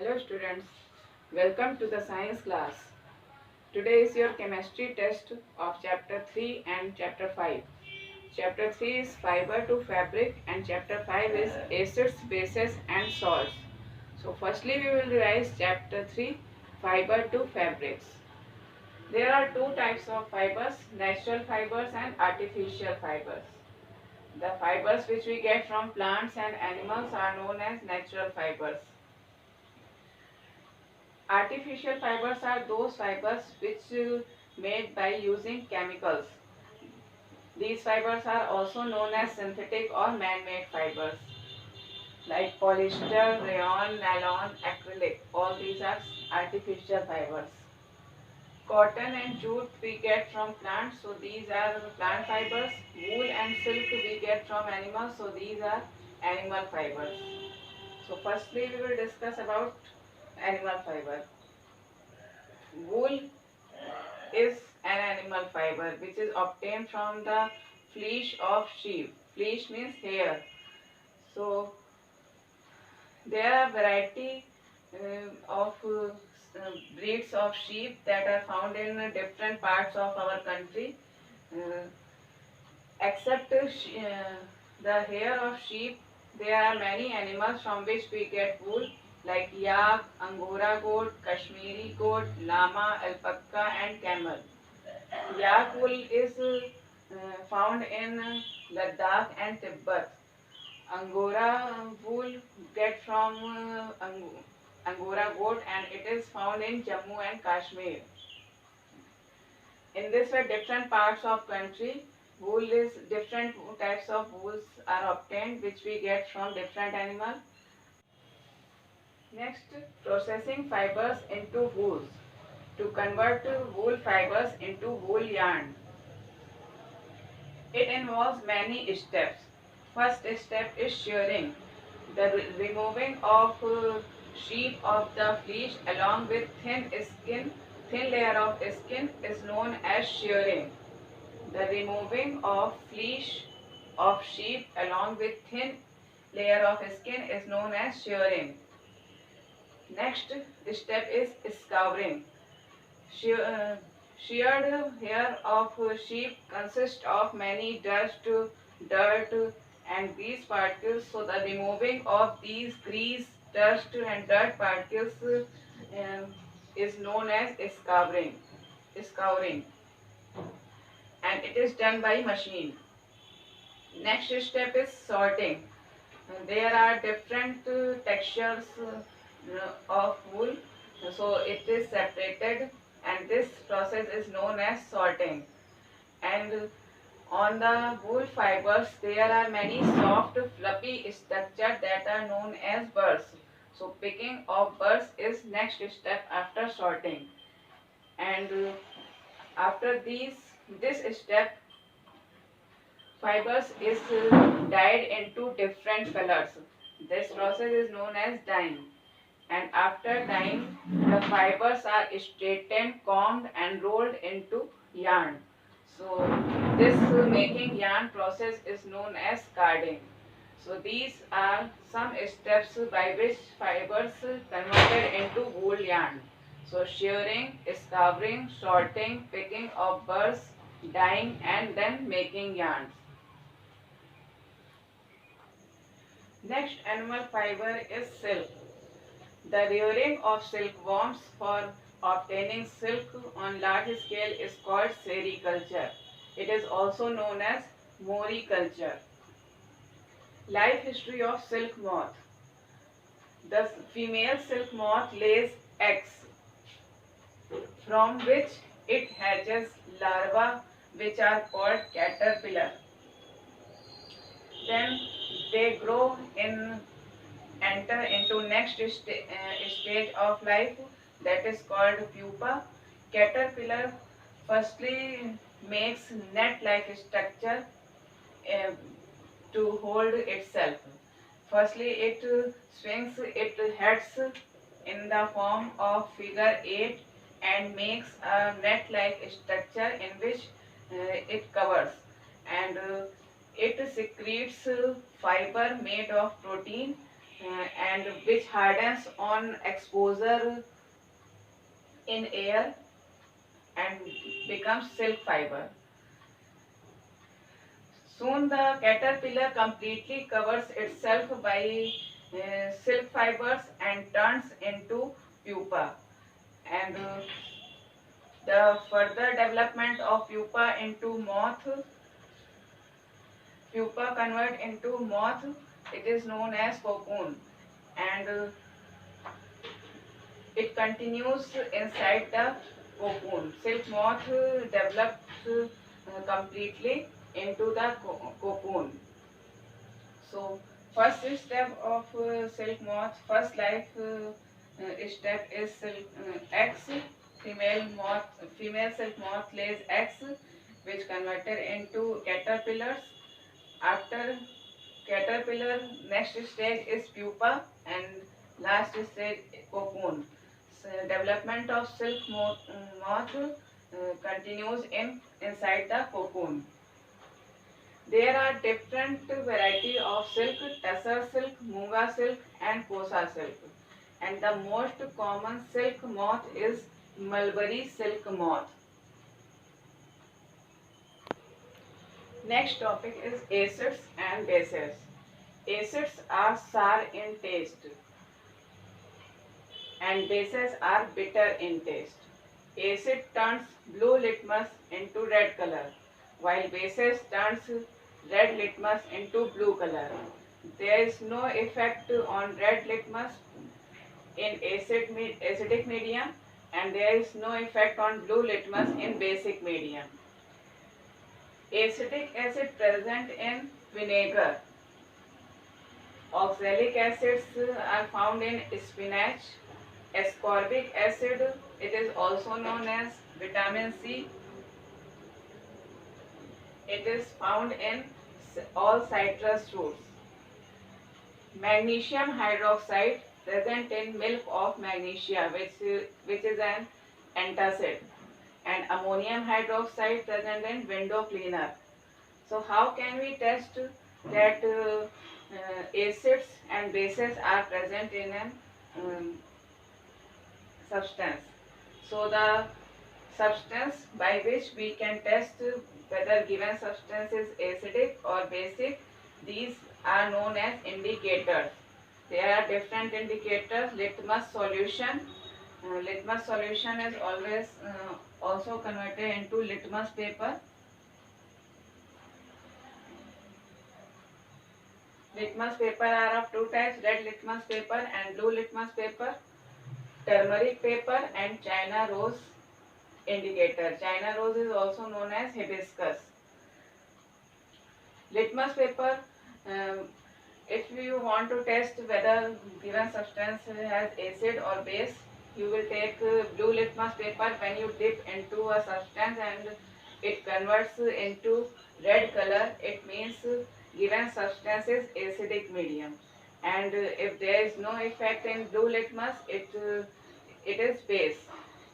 Hello students, welcome to the science class. Today is your chemistry test of chapter 3 and chapter 5. Chapter 3 is fiber to fabric and chapter 5 is acids, bases and salts. So firstly we will revise chapter 3, fiber to fabrics. There are two types of fibers, natural fibers and artificial fibers. The fibers which we get from plants and animals are known as natural fibers. Artificial fibers are those fibers which made by using chemicals. These fibers are also known as synthetic or man-made fibers like polyester, rayon, nylon, acrylic. All these are artificial fibers. Cotton and jute we get from plants, so these are plant fibers. Wool and silk we get from animals, so these are animal fibers. So firstly we will discuss about animal fiber. Wool is an animal fiber which is obtained from the fleece of sheep. Fleece means hair. So there are variety of breeds of sheep that are found in different parts of our country. Uh, except the hair of sheep, there are many animals from which we get wool like yak, Angora goat, Kashmiri goat, llama, alpaca and camel. Yak wool is found in Ladakh and Tibet. Angora wool get from Angora goat and it is found in Jammu and Kashmir. In this way, different parts of country, wool is different types of wools are obtained which we get from different animals. Next, processing fibers into wools. To convert wool fibers into wool yarn, it involves many steps. First step is shearing. The removing of sheep of the fleece along with thin layer of skin is known as shearing. The removing of fleece of sheep along with thin layer of skin is known as shearing. Next step is scouring. Sheared hair of sheep consists of many dust, dirt and grease particles. So the removing of these grease, dust and dirt particles is known as scouring. Scouring, and it is done by machine. Next step is sorting. There are different textures of wool, so it is separated and this process is known as sorting. And on the wool fibers there are many soft fluffy structures that are known as burrs. So picking of burrs is next step after sorting. And after this step, fibers is dyed into different colors. This process is known as dyeing. And after dyeing, the fibers are straightened, combed and rolled into yarn. So this making yarn process is known as carding. So these are some steps by which fibers converted into wool yarn. So shearing, scouring, sorting, picking of burrs, dyeing and then making yarns. Next animal fiber is silk. The rearing of silkworms for obtaining silk on large scale is called sericulture. It is also known as moriculture. Life history of silk moth. The female silk moth lays eggs from which it hatches larvae which are called caterpillar. Then they grow in enter into next stage of life, that is called pupa. Caterpillar firstly makes net-like structure uh, to hold itself. Firstly it swings its heads in the form of figure 8 and makes a net-like structure in which it covers, and it secretes fiber made of protein and which hardens on exposure in air and becomes silk fiber. Soon the caterpillar completely covers itself by silk fibers and turns into pupa. And the further development of pupa convert into moth, it is known as cocoon. And it continues inside the cocoon. Silk moth develops completely into the cocoon. So, first step of silk moth, first life step is silk eggs. Female silk moth lays eggs, which converted into caterpillars. After caterpillar, next stage is pupa, and last stage cocoon. So, development of silk moth continues inside the cocoon. There are different variety of silk: tussar silk, munga silk, and kosa silk. And the most common silk moth is mulberry silk moth. Next topic is acids and bases. Acids are sour in taste and bases are bitter in taste. Acid turns blue litmus into red color, while bases turns red litmus into blue color. There is no effect on red litmus in acidic medium, and there is no effect on blue litmus in basic medium. Acetic acid present in vinegar. Oxalic acids are found in spinach. Ascorbic acid, it is also known as vitamin C. It is found in all citrus fruits. Magnesium hydroxide present in milk of magnesia, which is an antacid, and ammonium hydroxide present in window cleaner. So how can we test that acids and bases are present in an substance? So the substance by which we can test whether given substance is acidic or basic, these are known as indicators. There are different indicators. Litmus solution. Litmus solution is always also converted into litmus paper. Litmus paper are of two types: red litmus paper and blue litmus paper. Turmeric paper and China rose indicator. China rose is also known as hibiscus. Litmus paper, if you want to test whether given substance has acid or base, you will take blue litmus paper. When you dip into a substance and it converts into red color, it means given substance is acidic medium. And if there is no effect in blue litmus, it is base.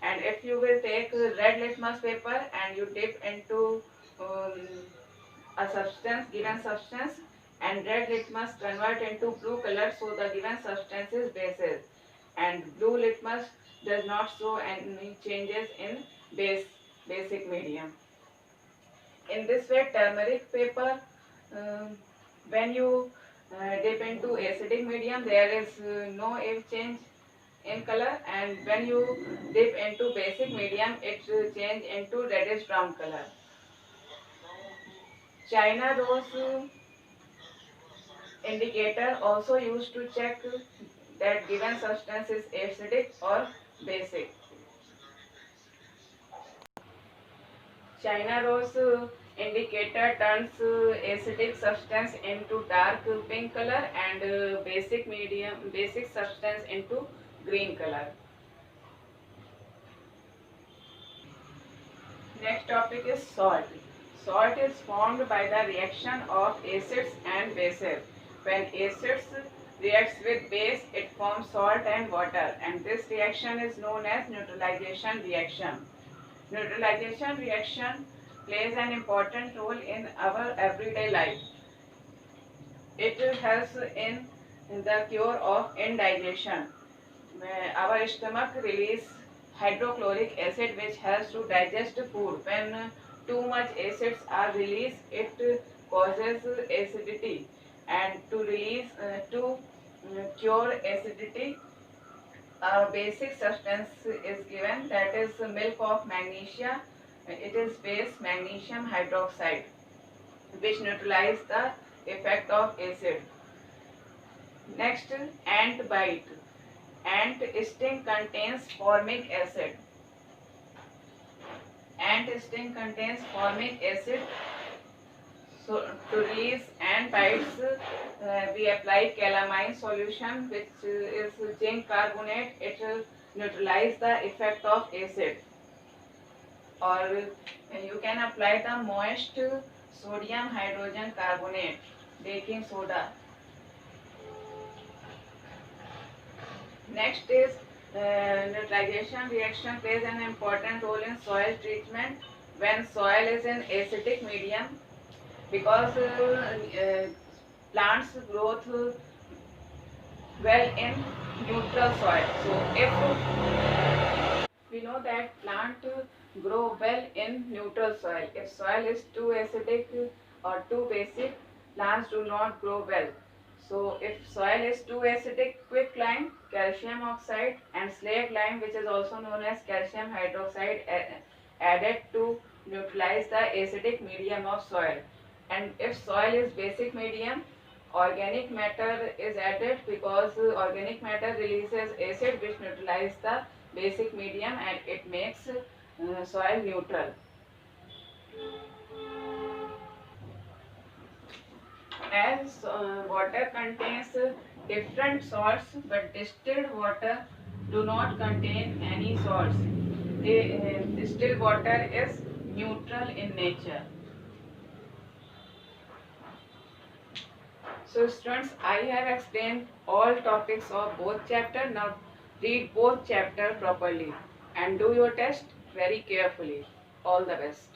And if you will take red litmus paper and you dip into a substance, given substance, and red litmus convert into blue color, so the given substance is bases, and blue litmus does not show any changes in basic medium. In this way, turmeric paper, when you dip into acidic medium, there is no change in color, and when you dip into basic medium, it change into reddish brown color. China rose indicator also used to check that given substance is acidic or basic. China rose indicator turns acidic substance into dark pink color and basic substance into green color. Next topic is salt. Salt is formed by the reaction of acids and bases. When acids reacts with base, it forms salt and water, and this reaction is known as neutralization reaction. Neutralization reaction plays an important role in our everyday life. It helps in The cure of indigestion. Our stomach release hydrochloric acid which helps to digest food. When too much acids are released, it causes acidity. And to cure acidity, a basic substance is given, that is milk of magnesia. It is base magnesium hydroxide which neutralize the effect of acid. Next, ant bite. Ant sting contains formic acid. Ant sting contains formic acid. So to release ant bites, we apply calamine solution, which is zinc carbonate. It will neutralize the effect of acid. Or you can apply the moist sodium hydrogen carbonate, baking soda. Next is neutralization reaction plays an important role in soil treatment when soil is in acidic medium, because plants growth well in neutral soil. So if we know that plant grow well in neutral soil, if soil is too acidic or too basic, plants do not grow well. So if soil is too acidic, quick lime, calcium oxide and slag lime, which is also known as calcium hydroxide, added to neutralize the acidic medium of soil. And if soil is basic medium, organic matter is added, because organic matter releases acid which neutralize the basic medium and it makes soil neutral. As water contains different salts, but distilled water do not contain any salts. Distilled water is neutral in nature. So students, I have explained all topics of both chapter. Now read both chapter properly and do your test very carefully. All the best.